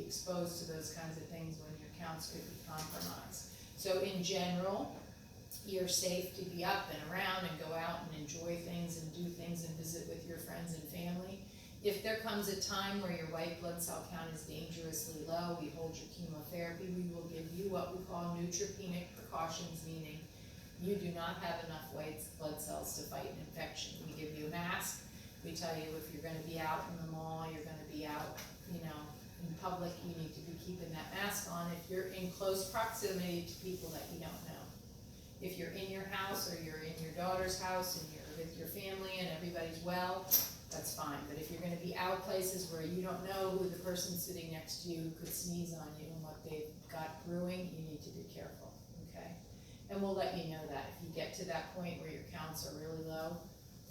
exposed to those kinds of things when your accounts could be compromised. So in general, you're safe to be up and around and go out and enjoy things and do things and visit with your friends and family. If there comes a time where your white blood cell count is dangerously low, we hold your chemotherapy, we will give you what we call neutropenic precautions, meaning you do not have enough white blood cells to fight an infection. We give you a mask, we tell you if you're gonna be out in the mall, you're gonna be out, in public, you need to be keeping that mask on. If you're in close proximity to people that you don't know. If you're in your house or you're in your daughter's house and you're with your family and everybody's well, that's fine. But if you're gonna be out places where you don't know who the person sitting next to you could sneeze on you and what they've got brewing, you need to be careful, okay? And we'll let you know that. If you get to that point where your counts are really low,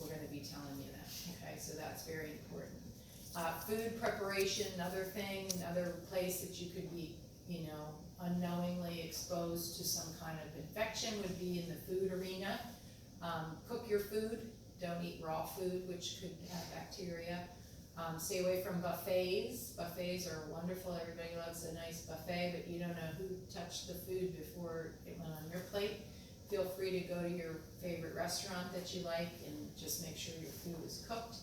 we're gonna be telling you that, okay? So that's very important. Food preparation, another thing, another place that you could be, unknowingly exposed to some kind of infection would be in the food arena. Cook your food, don't eat raw food, which could have bacteria. Stay away from buffets. Buffets are wonderful, everybody loves a nice buffet, but you don't know who touched the food before it went on your plate. Feel free to go to your favorite restaurant that you like and just make sure your food is cooked.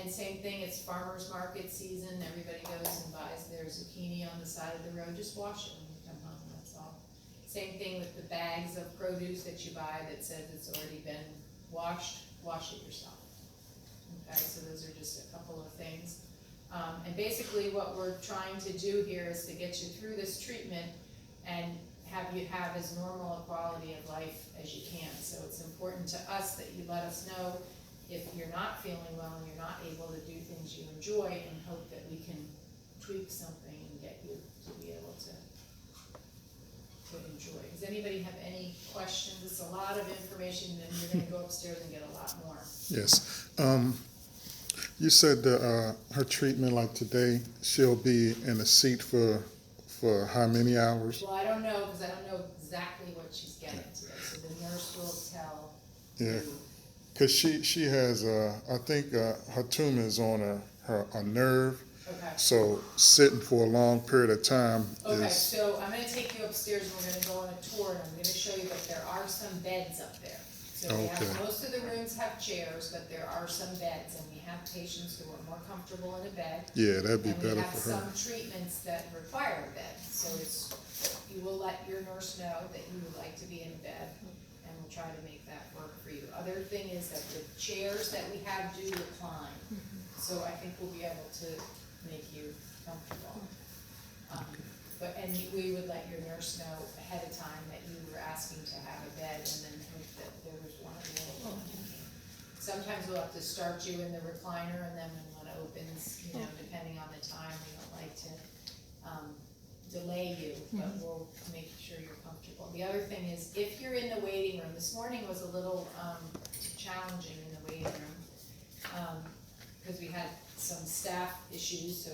And same thing, it's farmer's market season, everybody goes and buys their zucchini on the side of the road, just wash it when you come home, that's all. Same thing with the bags of produce that you buy that says it's already been washed, wash it yourself. Okay, so those are just a couple of things. And basically what we're trying to do here is to get you through this treatment and have you have as normal a quality of life as you can. So it's important to us that you let us know if you're not feeling well and you're not able to do things you enjoy, and hope that we can tweak something and get you to be able to enjoy. Does anybody have any questions? It's a lot of information, and you're gonna go upstairs and get a lot more. Yes. You said that her treatment, like today, she'll be in a seat for how many hours? Well, I don't know, because I don't know exactly what she's getting today, so the nurse will tell Yeah. you. Because she has, I think her tumor is on a nerve, Okay. so sitting for a long period of time Okay, is, so I'm gonna take you upstairs and we're gonna go on a tour, and I'm gonna show you that there are some beds up there. So we have, Okay. most of the rooms have chairs, but there are some beds, and we have patients who are more comfortable in a bed. yeah, that'd be And we better have for her. some treatments that require a bed, so you will let your nurse know that you would like to be in a bed, and we'll try to make that work for you. Other thing is that the chairs that we have do recline, so I think we'll be able to make you comfortable. We would let your nurse know ahead of time that you were asking to have a bed, and then hope that there was one available. Sometimes we'll have to start you in the recliner, and then when one opens, depending on the time, we don't like to delay you, but we'll make sure you're comfortable. The other thing is, if you're in the waiting room, this morning was a little challenging in the waiting room, because we had some staff issues, so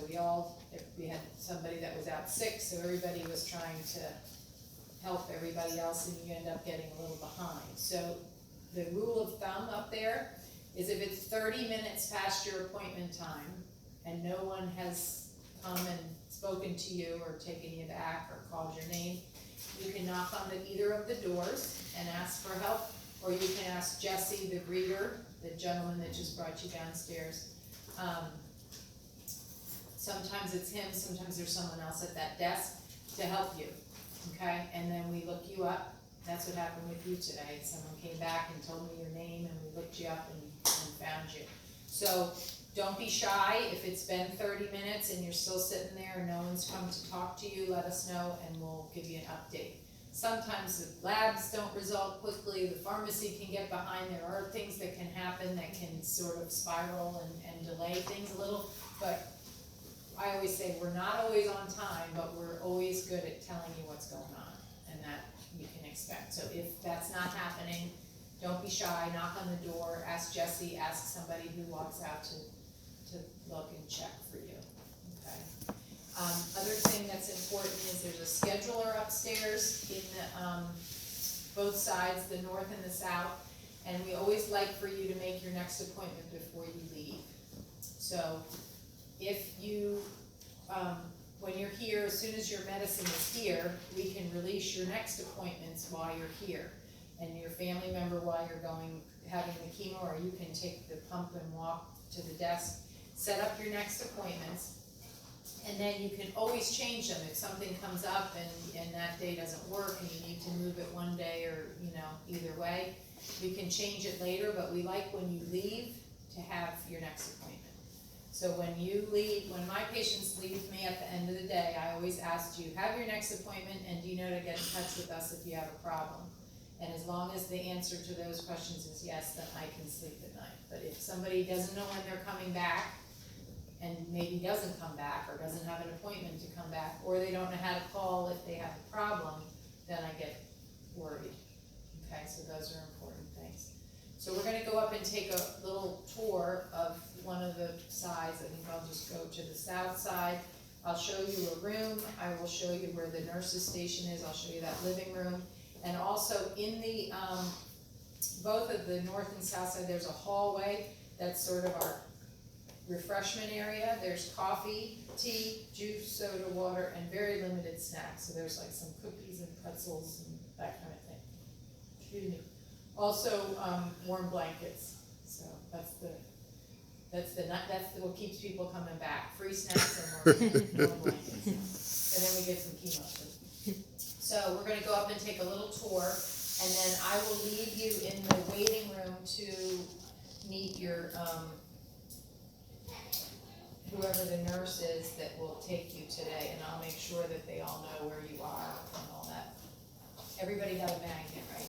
we had somebody that was out sick, so everybody was trying to help everybody else, and you end up getting a little behind. So the rule of thumb up there is if it's 30 minutes past your appointment time and no one has come and spoken to you or taken you back or called your name, you can knock on either of the doors and ask for help, or you can ask Jesse, the greeter, the gentleman that just brought you downstairs. Sometimes it's him, sometimes there's someone else at that desk to help you, okay? And then we look you up. That's what happened with you today. Someone came back and told me your name, and we looked you up and found you. So don't be shy. If it's been 30 minutes and you're still sitting there and no one's come to talk to you, let us know and we'll give you an update. Sometimes the labs don't result quickly, the pharmacy can get behind, there are things that can happen that can sort of spiral and delay things a little, but I always say we're not always on time, but we're always good at telling you what's going on, and that you can expect. So if that's not happening, don't be shy, knock on the door, ask Jesse, ask somebody who walks out to look and check for you, okay? Other thing that's important is there's a scheduler upstairs in the, both sides, the north and the south, and we always like for you to make your next appointment before you leave. So if you when you're here, as soon as your medicine is here, we can release your next appointments while you're here. And your family member while you're having the chemo, or you can take the pump and walk to the desk, set up your next appointments. And then you can always change them if something comes up and that day doesn't work and you need to move it one day, or, either way. You can change it later, but we like when you leave to have your next appointment. So when my patients leave me at the end of the day, I always ask, do you have your next appointment, and do you know to get in touch with us if you have a problem? And as long as the answer to those questions is yes, then I can sleep at night. But if somebody doesn't know when they're coming back, and maybe doesn't come back, or doesn't have an appointment to come back, or they don't know how to call if they have a problem, then I get worried. Okay, so those are important things. So we're gonna go up and take a little tour of one of the sides. I think I'll just go to the south side. I'll show you a room. I will show you where the nurse's station is. I'll show you that living room. And also in the, both of the north and south side, there's a hallway that's sort of our refreshment area. There's coffee, tea, juice, soda, water, and very limited snacks. So there's like some cookies and pretzels and that kind of thing. Excuse me. Also, warm blankets. So that's what keeps people coming back. Free snacks and warm blankets. And then we get some chemo too. So we're gonna go up and take a little tour, and then I will leave you in the waiting room to meet your, whoever the nurse is that will take you today, and I'll make sure that they all know where you are and all that. Everybody got a bag in, right?